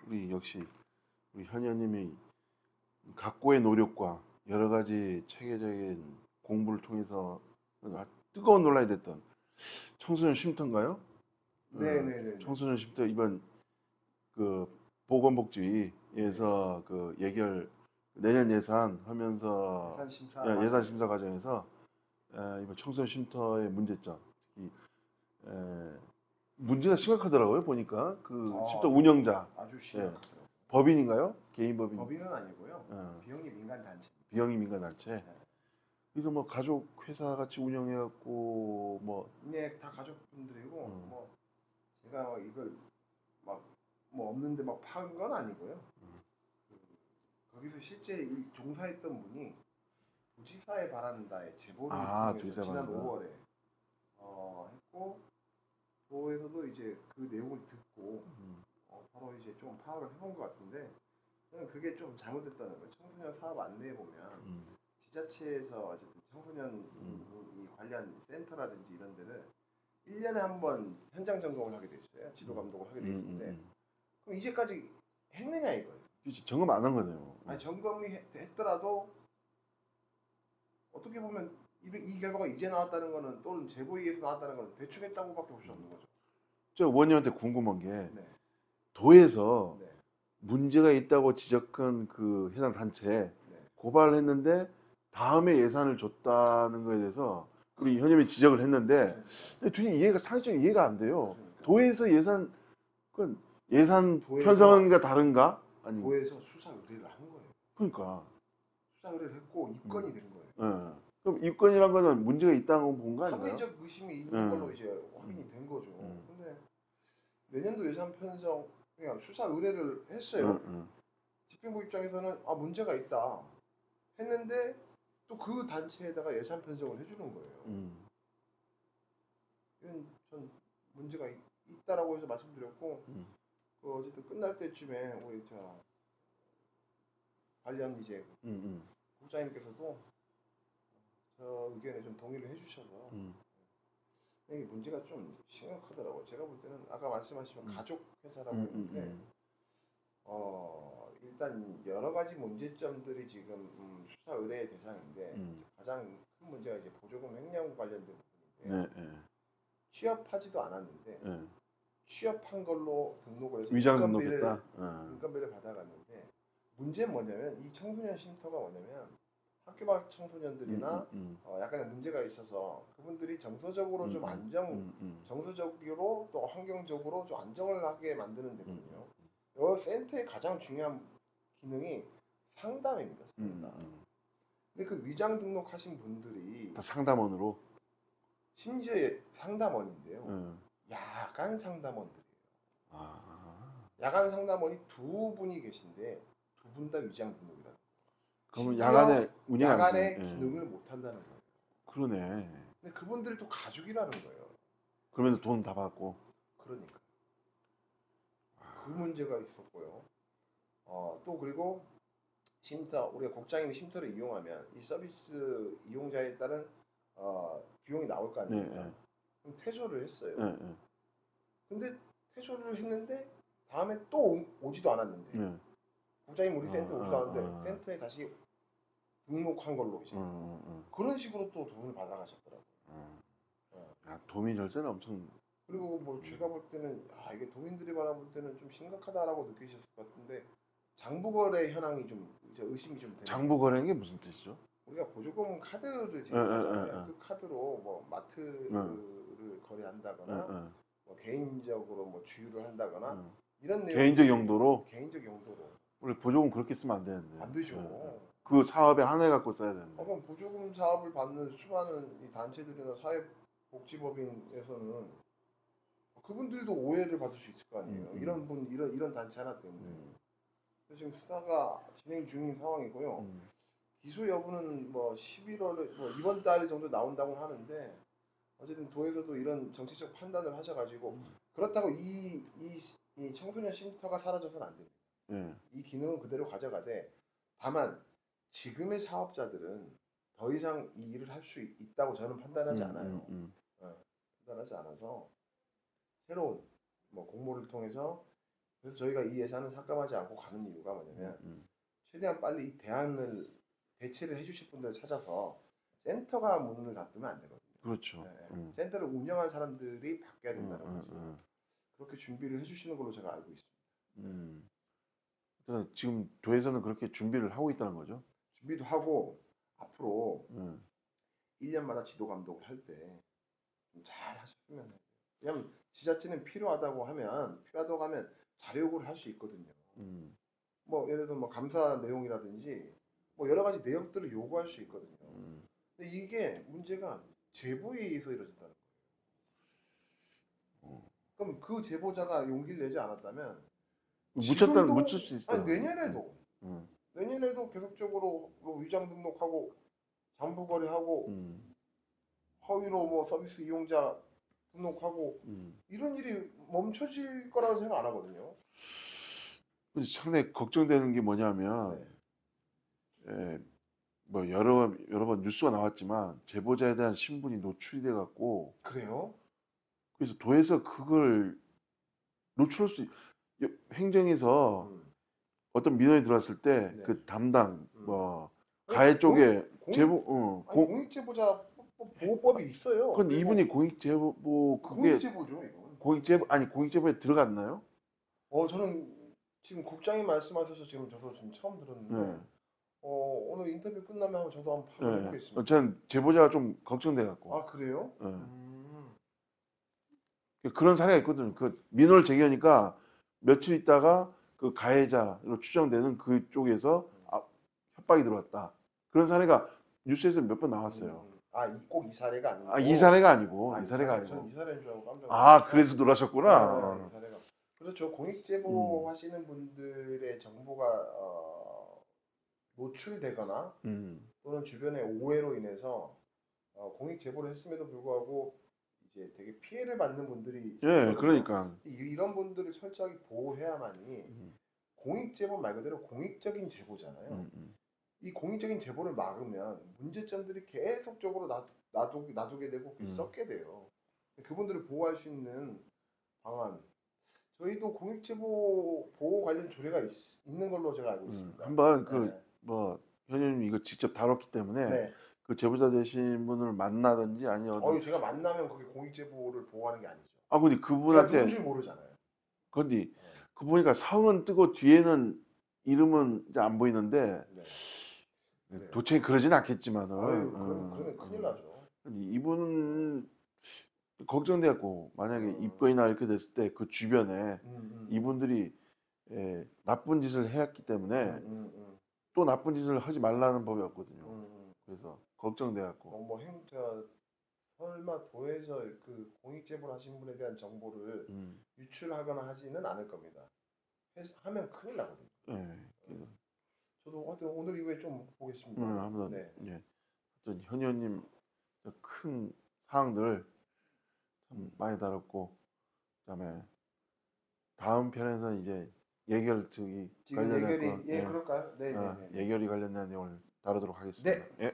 우리 역시 우리 현현님이 각고의 노력과 여러 가지 체계적인 공부를 통해서 뜨거운 논란이 됐던 청소년 쉼터인가요? 네네네. 청소년 쉼터 이번 그 보건복지위에서 그 예결 내년 예산 하면서 예산 심사 예산 심사 과정에서 이번 청소년 쉼터의 문제점, 특히 문제가 심각하더라고요. 보니까 그 쉼터 운영자 아주 심각하더라고요. 법인인가요? 개인 법인? 법인은 아니고요. 비영리 민간 단체. 비영리 민간 단체. 네. 그래서 뭐 가족 회사 같이 운영해갖고 뭐 네, 다 가족분들이고 뭐 제가 이걸 막 뭐 없는데 막 파는 건 아니고요. 거기서 실제 이 종사했던 분이 도지사에 바란다에 제보를 통해서 도지사에 지난 바란다. 5월에 했고 도에서도 이제 그 내용을 듣고 바로 이제 좀 파악을 해본 것 같은데 저는 그게 좀 잘못됐다는 거예요. 청소년 사업 안내에 보면 지자체에서 어쨌든 청소년 이 관련 센터라든지 이런 데를 1년에 한 번 현장 점검을 하게 돼 있어요. 지도 감독을 하게 돼 있는데 그럼 이제까지 했느냐 이거예요. 점검 안 한 거네요. 아니 점검이 했더라도 어떻게 보면 이 결과가 이제 나왔다는 거는 또는 제보에서 나왔다는 거는 대충 했다고밖에 볼 수 없는 거죠. 저 원님한테 궁금한 게 네. 도에서 네. 문제가 있다고 지적한 그 해당 단체 네. 고발을 했는데 다음에 예산을 줬다는 거에 대해서 우리 현님이 지적을 했는데 도대체 이해가 상식적으로 이해가 안 돼요. 그러니까. 도에서 예산 그 예산 도에서- 편성과 다른가? 아니 도에서 수사 의뢰를 한 거예요. 그러니까 수사 의뢰를 했고 입건이 된 거예요. 그럼 입건이란 거는 문제가 있다고 본 거 아닌가요? 합리적 의심이 있는 걸로 이제 확인이 된 거죠. 근데 내년도 예산 편성 그냥 수사 의뢰를 했어요. 집행부 입장에서는 문제가 있다 했는데 또 그 단체에다가 예산 편성을 해주는 거예요. 이건 전 문제가 있다라고 해서 말씀드렸고 그 어쨌든 끝날 때쯤에 우리 관련 이제 국장님께서도 저 의견에 좀 동의를 해주셔서 이게 문제가 좀 심각하더라고요. 제가 볼 때는 아까 말씀하신 가족 회사라고 했는데 일단 여러 가지 문제점들이 지금 수사 의뢰의 대상인데 가장 큰 문제가 이제 보조금 횡령 관련된 부분인데요. 취업하지도 않았는데 취업한 걸로 등록을 해서 위장 등록했다. 인건비를 받아갔는데 문제는 뭐냐면 이 청소년 쉼터가 뭐냐면 학교 밖 청소년들이나 약간의 문제가 있어서 그분들이 정서적으로 좀 정서적으로 또 환경적으로 좀 안정을 하게 만드는 데거든요. 이 센터의 가장 중요한 기능이 상담입니다. 근데 그 위장 등록하신 분들이 다 상담원으로 심지어 상담원인데요. 야간 상담원들이에요. 야간 상담원이 두 분이 계신데 두 분 다 위장 등록이라. 그러면 야간에 기능을 못 한다는 거예요. 그러네. 근데 그분들이 또 가족이라는 거예요. 그러면서 돈 다 받고. 그러니까 그 문제가 있었고요. 또 그리고 쉼터 우리가 국장님이 쉼터를 이용하면 이 서비스 이용자에 따른 비용이 나올 거 아닙니까? 그럼 퇴소를 했어요. 근데 퇴소를 했는데 다음에 또 오지도 않았는데 국장님 우리 센터 오지도 않았는데 센터에 다시 등록한 걸로 이제 그런 식으로 또 돈을 받아가셨더라고요. 도민 절차는 엄청. 그리고 뭐 제가 볼 때는 이게 도민들이 바라볼 때는 좀 심각하다라고 느끼셨을 것 같은데 장부거래 현황이 좀 의심이 좀 되는. 장부거래는 게 무슨 뜻이죠? 우리가 보조금 카드를 제공하잖아요. 그 카드로 뭐 마트를 거래한다거나 뭐 개인적으로 뭐 주유를 한다거나 이런 내용. 개인적 용도로. 우리 보조금 그렇게 쓰면 안 되는데. 안 되죠. 그 사업에 한해 갖고 써야 되는데. 그럼 보조금 사업을 받는 수많은 이 단체들이나 사회복지법인에서는 그분들도 오해를 받을 수 있을 거 아니에요. 이런 단체 하나 때문에. 그래서 지금 수사가 진행 중인 상황이고요. 기소 여부는 뭐 11월 뭐 이번 달 정도 나온다고 하는데 어쨌든 도에서도 이런 정치적 판단을 하셔가지고 그렇다고 이 청소년 쉼터가 사라져서는 안 됩니다. 이 기능은 그대로 가져가되 다만 지금의 사업자들은 더 이상 이 일을 할 수 있다고 저는 판단하지 않아요. 판단하지 않아서 새로운 뭐 공모를 통해서 그래서 저희가 이 예산을 삭감하지 않고 가는 이유가 뭐냐면 최대한 빨리 이 대체를 해주실 분들을 찾아서 센터가 문을 닫으면 안 되거든요. 그렇죠. 네. 센터를 운영한 사람들이 바뀌어야 된다는 거지. 그렇게 준비를 해주시는 걸로 제가 알고 있습니다. 그러니까 지금 도에서는 그렇게 준비를 하고 있다는 거죠. 준비도 하고 앞으로 1년마다 지도 감독을 할 때 좀 잘 하셨으면 해요. 왜냐면 지자체는 필요하다고 하면 자료 요구를 할 수 있거든요. 뭐 예를 들어서 뭐 감사 내용이라든지 뭐 여러 가지 내역들을 요구할 수 있거든요. 근데 이게 문제가 제보에 의해서 이루어진다는 거예요. 그럼 그 제보자가 용기를 내지 않았다면 지금도 묻힐 수 있어. 아니 내년에도 계속적으로 뭐 위장 등록하고 장부 거래하고 허위로 뭐 서비스 이용자 등록하고 이런 일이 멈춰질 거라고 생각 안 하거든요. 근데 상당히 걱정되는 게 뭐냐면 뭐 여러 번 뉴스가 나왔지만 제보자에 대한 신분이 노출이 돼 갖고 그래요? 그래서 도에서 그걸 노출할 수 행정에서 어떤 민원이 들어왔을 때 네. 그 담당 뭐 아니, 가해 쪽에 제보 공익제보자 보호법이 있어요. 그건 그리고 이분이 공익제보 그게 공익제보죠 이건. 공익제보에 들어갔나요? 저는 지금 국장이 말씀하셔서 지금 저도 지금 처음 들었는데 오늘 인터뷰 끝나면 저도 한번 바로 해보겠습니다. 전 제보자가 좀 걱정돼 갖고. 아 그래요? 그런 사례가 있거든요. 그 민원을 제기하니까 며칠 있다가 그 가해자로 추정되는 그쪽에서 협박이 들어왔다. 그런 사례가 뉴스에서 몇 번 나왔어요. 꼭 이 사례가 아니고. 이 사례가 아니고. 이 사례가 아니고. 저는 이 사례인 줄 알고 깜짝 놀랐어요. 그래서 놀라셨구나. 네, 이 사례가. 그렇죠. 공익제보 하시는 분들의 정보가 노출되거나 또는 주변의 오해로 인해서 공익제보를 했음에도 불구하고 이제 되게 피해를 받는 분들이 그러니까 이런 분들을 철저하게 보호해야만이 공익제보 말 그대로 공익적인 제보잖아요. 이 공익적인 제보를 막으면 문제점들이 계속적으로 놔두게 되고 썩게 돼요. 그분들을 보호할 수 있는 방안 저희도 공익제보 보호 관련 조례가 있는 걸로 제가 알고 있습니다. 한번 뭐 현현님 이거 직접 다뤘기 때문에 그 제보자 되신 분을 만나든지 아니면 제가 만나면 그게 공익제보를 보호하는 게 아니죠. 근데 제가 그분한테 누군지 모르잖아요. 근데 그 보니까 성은 뜨고 뒤에는 이름은 이제 안 보이는데 도청이 그러진 않겠지만은 그러면 큰일 나죠. 이분은 걱정돼갖고 만약에 입건이나 이렇게 됐을 때 그 주변에 이분들이 나쁜 짓을 해왔기 때문에 또 나쁜 짓을 하지 말라는 법이 없거든요. 그래서 걱정돼갖고 설마 도에서 그 공익제보를 하신 분에 대한 정보를 유출하거나 하지는 않을 겁니다. 하면 큰일 나거든요. 저도 하여튼 오늘 이후에 좀 보겠습니다. 한번 하여튼 현희 형님 큰 사항들 참 많이 다뤘고 그다음에 다음 편에서는 이제 예결특위 지금 관련한 예결이 그럴까요? 네. 예결위 관련된 내용을 다루도록 하겠습니다. 네.